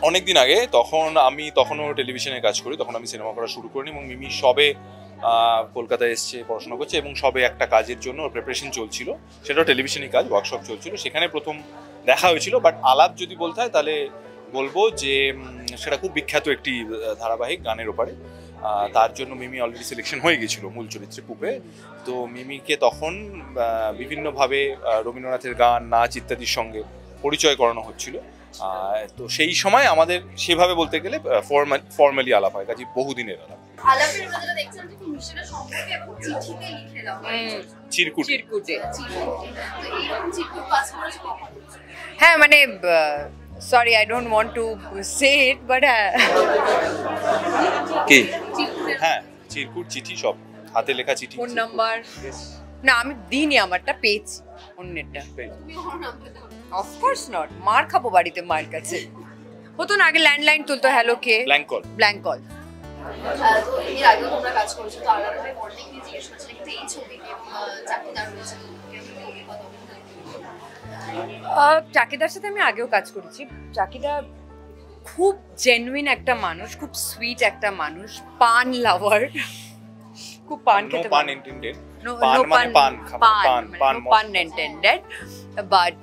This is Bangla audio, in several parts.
অনেকদিন আগে, তখনও টেলিভিশনে কাজ করি, তখন আমি সিনেমা করা শুরু করিনি এবং মিমি সবে কলকাতায় এসছে, পড়াশোনা করছে এবং সবে একটা কাজের জন্য প্রিপারেশন চলছিল, সেটাও টেলিভিশনই কাজ, ওয়ার্কশপ চলছিল, সেখানে প্রথম দেখা হয়েছিল। বাট আলাপ যদি বলতে হয় তাহলে বলবো যে সেটা খুব বিখ্যাত একটি ধারাবাহিক গানের ওপারে, তার জন্য মিমি অলরেডি সিলেকশন হয়ে গেছিল মূল চরিত্রে পুপে। তো মিমিকে তখন বিভিন্নভাবে রবীন্দ্রনাথের গান, নাচ ইত্যাদির সঙ্গে পরিচয় করানো হচ্ছিল। তো সেই সময় আমাদের সেভাবে বলতে গেলে ফর্মালি আলাপ হয়, কাজে বহুদিনের আলাপ। হ্যাঁ মানে sorry, I don't want to say it, but কি হ্যাঁ, চিরকুট, চিঠি, সব হাতে লেখা চিঠি, ফোন নাম্বার না আমি দিইনি, আমারটা পেয়েছি, অন্যেরটা। অফকোর্স নট, মার খাবো বাড়িতে, মায়ের কাছে হতো না আগে, ল্যান্ডলাইন তুলতো, হ্যালো কে, ব্ল্যাঙ্ক কল। এর আগেও তোমরা কাজ করেছো, তো আলাদাভাবে বন্ডিং নিয়ে জিজ্ঞেস করছিলাম, কিন্তু এই ছবিতে চাকিদার রয়েছে, চাকিদার সাথে আমি আগেও কাজ করেছি। চাকিদা খুব জেনুইন একটা মানুষ, খুব সুইট একটা মানুষ, পান লাভার, খুব পান খেতে, pun intended, pun intended, but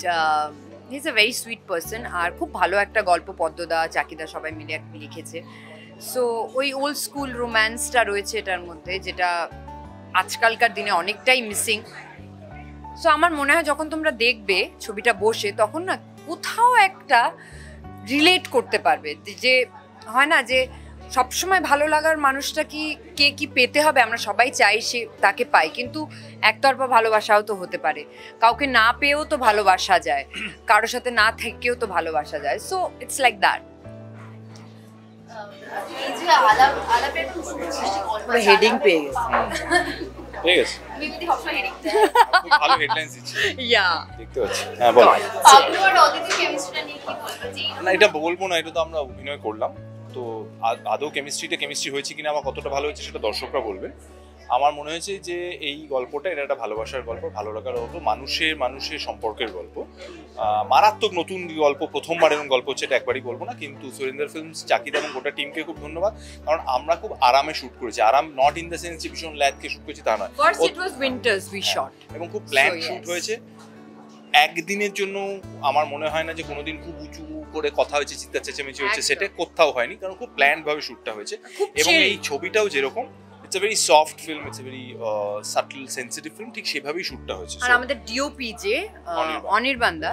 he is a very sweet person. আর খুব ভালো একটা গল্প পদ্মদা, চাকিদা সবাই মিলে লিখেছে। সো ওই ওল্ড স্কুল রোম্যান্সটা রয়েছে এটার মধ্যে, যেটা আজকালকার দিনে অনেকটাই মিসিং। সো আমার মনে হয় যখন তোমরা দেখবে ছবিটা বসে, তখন না কোথাও একটা রিলেট করতে পারবে, যে হয় না যে সবসময় ভালো লাগার মানুষটা কি পেতে হবে, আমরা সবাই চাই সে তাকে পাই, কিন্তু একতরফা ভালোবাসাও তো হতে পারে, কাউকে না পেয়েও তো ভালোবাসা যায়, কারোর সাথে না থেকেও তো ভালোবাসা যায়। So it's like that. Heading পেয়ে গেছে, ভালো হেডলাইন্স দিচ্ছে, ইয়া দেখতে পাচ্ছি। হ্যাঁ বল। না এটা বলবো না, এটা তো আমরা অভিনয় করলাম, তো আদৌ কেমিস্ট্রি হয়েছে কিনা, আমার কতটা ভালো হয়েছে সেটা দর্শকরা বলবে। আমার মনে হয়েছে যে এই গল্পটা, এটা একটা ভালোবাসার গল্প, ভালো লাগার গল্প, মানুষের সম্পর্কের গল্প, মারাত্মক নতুন গল্প, প্রথমবার এরকম গল্প হচ্ছে এটা একবারই বলবো না। কিন্তু সুরেন্দ্র ফিল্মস, চাকিদা এবং গোটা টিমকে খুব ধন্যবাদ, কারণ আমরা খুব আরামে শুট করেছি। আরাম নট ইন দ্য সেন্স যে ভীষণ ল্যাদকে শুট করেছি তা নয়, এবং খুব প্ল্যান শুট হয়েছে। একদিনের জন্য আমার মনে হয় না যে কোনোদিন খুব উঁচু করে কথা হয়েছে, চিৎকার চেঁচামেচি হচ্ছে, সেটা কোথাও হয়নি, কারণ খুব প্ল্যান্ড ভাবে শুটটা হয়েছে। এবং এই ছবিটাও যেরকম, it's a very soft film, it's a very subtle sensitive film, ঠিক সেভাবেই শুটটা হয়েছে। আর আমাদের ডিওপি যে অনির্বাণদা,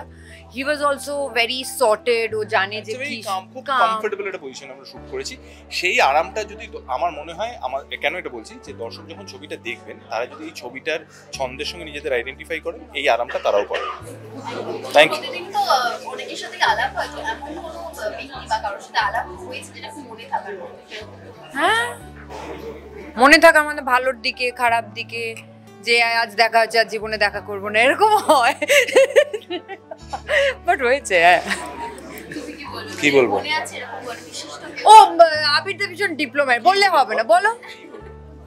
হি ওয়াজ অলসো ভেরি সর্টেড, ও জানে যে কি খুব কমফোর্টেবল একটা পজিশনে আমরা শুট করেছি। সেই আরামটা যদি, আমার মনে হয়, আমার কেন এটা বলছি, যে দর্শক যখন ছবিটা দেখবেন, তারা যদি এই ছবিটার ছন্দের সঙ্গে নিজেদের আইডেন্টিফাই করেন, এই আরামটা তারাও পাবে। Thank you. অনেকের সাথে আলাপ হয়, এমন কোনো ব্যক্তি বা কারোর সাথে আলাপ হয়েছে যেটা খুব মনে থাকার মতো? হ্যাঁ, মনে থাকার মানে ভালোর দিকে, খারাপ দিকে, যে আজ দেখা হচ্ছে আর জীবনে দেখা করবো না, এরকম হয়, বাট হয়েছে। কি বলবো, ও আবির তো ভীষণ ডিপ্লোম্যাট, বললে হবে না, বলো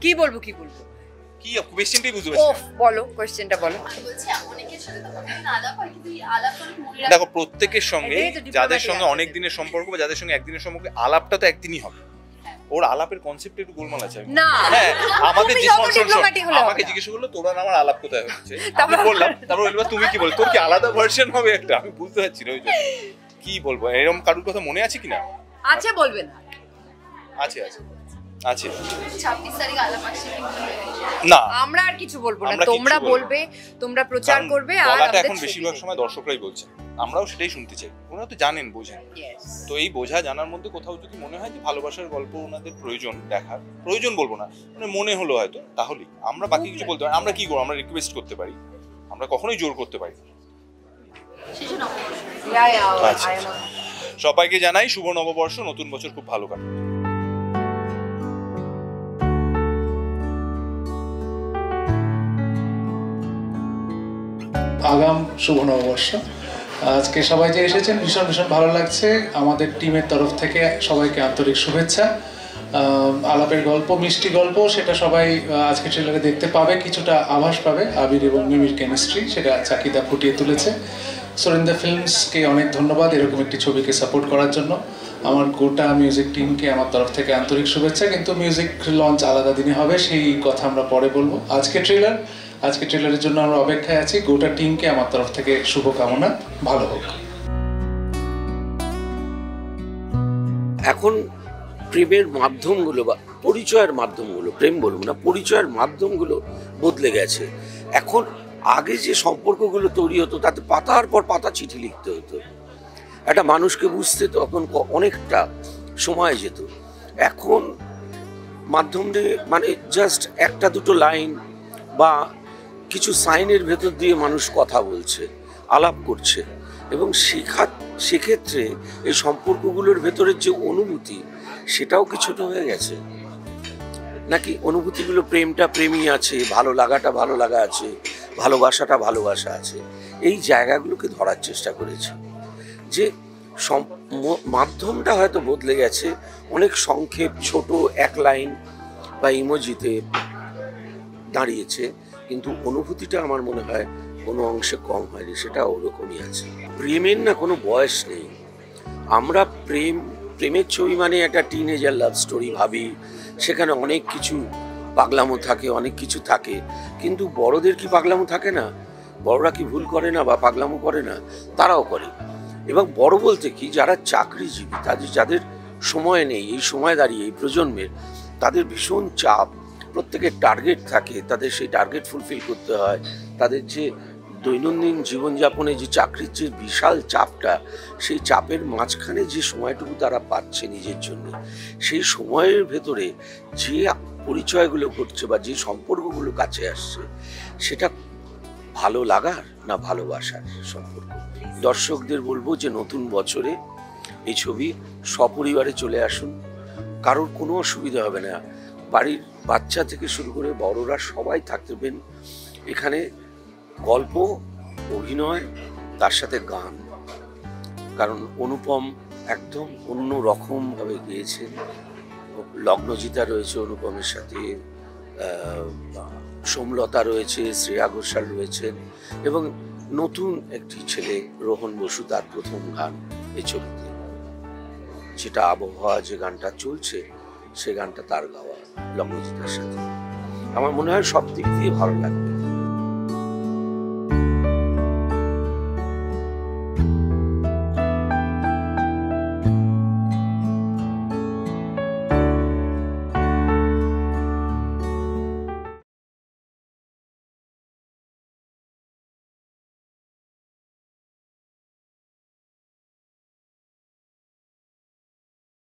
কি বলবো, কি কোয়েশ্চেনটাই বুঝতে পারছি। বলো, কোয়েশ্চেনটা বলো। দেখো, প্রত্যেকের সঙ্গে, যাদের সঙ্গে অনেক দিনের সম্পর্ক বা যাদের সঙ্গে একদিনের সম্পর্ক, আলাপটা তো একদিনই হবে। ওর আলাপের কনসেপ্টে একটু গোলমাল আছে না। হ্যাঁ, আমাদের যে আমাকে জিজ্ঞেস করলো তোরা আমার আলাপ কোথায় হচ্ছে, আমি বললাম, তারপর বলবো তুমি কি বল, তোর কি আলাদা ভার্সন হবে একটা, আমি বুঝতে পারছি না কি বলবো। এরকম কারোর কথা মনে আছে কিনা? আছে, বলবে না? আছে 26 তারিখ আলাপ আসছে না, আমরা আর কিছু বলবো না, তোমরা বলবে, তোমরা প্রচার করবে। আর আমাদের এখন বেশিরভাগ সময় দর্শকরাই বলছে, আমরাও সেটাই শুনতে চাই, ওনারা তো জানেন, বোঝেন। তো এই বোঝা জানার মধ্যে কোথাও যদি মনে হয় যে ভালোবাসার গল্প ওনাদের প্রয়োজন বলবো না, মানে মনে হলো হয়তো, তাহলেই আমরা বাকি কিছু বলতে পারি। আমরা কি করবো, আমরা রিকোয়েস্ট করতে পারি, আমরা কখনোই জোর করতে পারি। সবাইকে জানাই শুভ নববর্ষ, নতুন বছর খুব ভালো কাটুক। আগাম শুভ নববর্ষ। আজকে সবাই যে এসেছেন ভীষণ ভালো লাগছে। আমাদের টিমের তরফ থেকে সবাইকে আন্তরিক শুভেচ্ছা। আলাপের গল্প, মিষ্টি গল্প, সেটা সবাই আজকে ট্রেলারে দেখতে পাবে, কিছুটা আভাস পাবে। আবির এবং মিমির কেমিস্ট্রি, সেটা চাকিদা ফুটিয়ে তুলেছে। সুরেন্দ্র ফিল্মসকে অনেক ধন্যবাদ এরকম একটি ছবিকে সাপোর্ট করার জন্য। আমার গোটা মিউজিক টিমকে আমার তরফ থেকে আন্তরিক শুভেচ্ছা। কিন্তু মিউজিক লঞ্চ আলাদা দিনে হবে, সেই কথা আমরা পরে বলবো। আজকে ট্রেলারের জন্য আমরা অপেক্ষায় আছি। গোটা টিমকে আমার তরফ থেকে শুভকামনা, ভালো হোক। এখন প্রেমের মাধ্যমগুলো বা পরিচয়ের মাধ্যমগুলো, প্রেম বলবো না, পরিচয়ের মাধ্যমগুলো বদলে গেছে। এখন আগে যে সম্পর্কগুলো তৈরি হতো তাতে পাতার পর পাতা চিঠি লিখতে হতো, একটা মানুষকে বুঝতে তখন অনেকটা সময় যেত। এখন মাধ্যম মানে জাস্ট একটা দুটো লাইন বা কিছু সাইনের ভেতর দিয়ে মানুষ কথা বলছে, আলাপ করছে, এবং সেক্ষেত্রে এই সম্পর্কগুলোর ভেতরের যে অনুভূতি সেটাও কি ছোট হয়ে গেছে নাকি? অনুভূতিগুলো, প্রেমটা প্রেমই আছে, ভালো লাগাটা ভালো লাগা আছে, ভালোবাসাটা ভালোবাসা আছে, এই জায়গাগুলোকে ধরার চেষ্টা করেছে। যে মাধ্যমটা হয়তো বদলে গেছে, অনেক সংক্ষেপ ছোট এক লাইন বা ইমোজিতে দাঁড়িয়েছে, কিন্তু অনুভূতিটা আমার মনে হয় কোনো অংশে কম হয়নি, সেটা ওরকমই আছে। প্রেমের না কোনো বয়স নেই। আমরা প্রেমের ছবি মানে একটা টিনেজার লাভ স্টোরি ভাবি, সেখানে অনেক কিছু পাগলামো থাকে, অনেক কিছু থাকে, কিন্তু বড়দের কি পাগলামো থাকে না? বড়রা কি ভুল করে না বা পাগলামো করে না? তারাও করে। এবং বড় বলতে কি, যারা চাকরিজীবী, যাদের সময় নেই, এই সময় দাঁড়িয়ে এই প্রজন্মের, তাদের ভীষণ চাপ, প্রত্যেকের টার্গেট থাকে, তাদের সেই টার্গেট ফুলফিল করতে হয়, তাদের যে দৈনন্দিন জীবনযাপনে যে চাকরির যে বিশাল চাপটা, সেই চাপের মাঝখানে যে সময়টুকু তারা পাচ্ছে নিজের জন্য, সেই সময়ের ভেতরে যে পরিচয়গুলো ঘটছে বা যে সম্পর্কগুলো কাছে আসছে, সেটা ভালো লাগার না ভালোবাসার সম্পর্ক। দর্শকদের বলবো যে নতুন বছরে এই ছবি সপরিবারে চলে আসুন, কারোর কোনো অসুবিধা হবে না। বাড়ির বাচ্চা থেকে শুরু করে বড়রা সবাই থাকবেন এখানে। গল্প, অভিনয়, তার সাথে গান, কারণ অনুপম একদম অন্য রকমভাবে গেয়েছেন। লগ্নজিতা রয়েছে অনুপমের সাথে, সোমলতা রয়েছে, শ্রেয়া ঘোষাল রয়েছেন, এবং নতুন একটি ছেলে রোহন বসু, তার প্রথম গান এই ছবিতে, যেটা আবহাওয়া যে গানটা চলছে, সে গানটা তার গাওয়া লগ্নজিতার সাথে। আমার মনে হয় সব দিক দিয়ে ভালো লাগবে।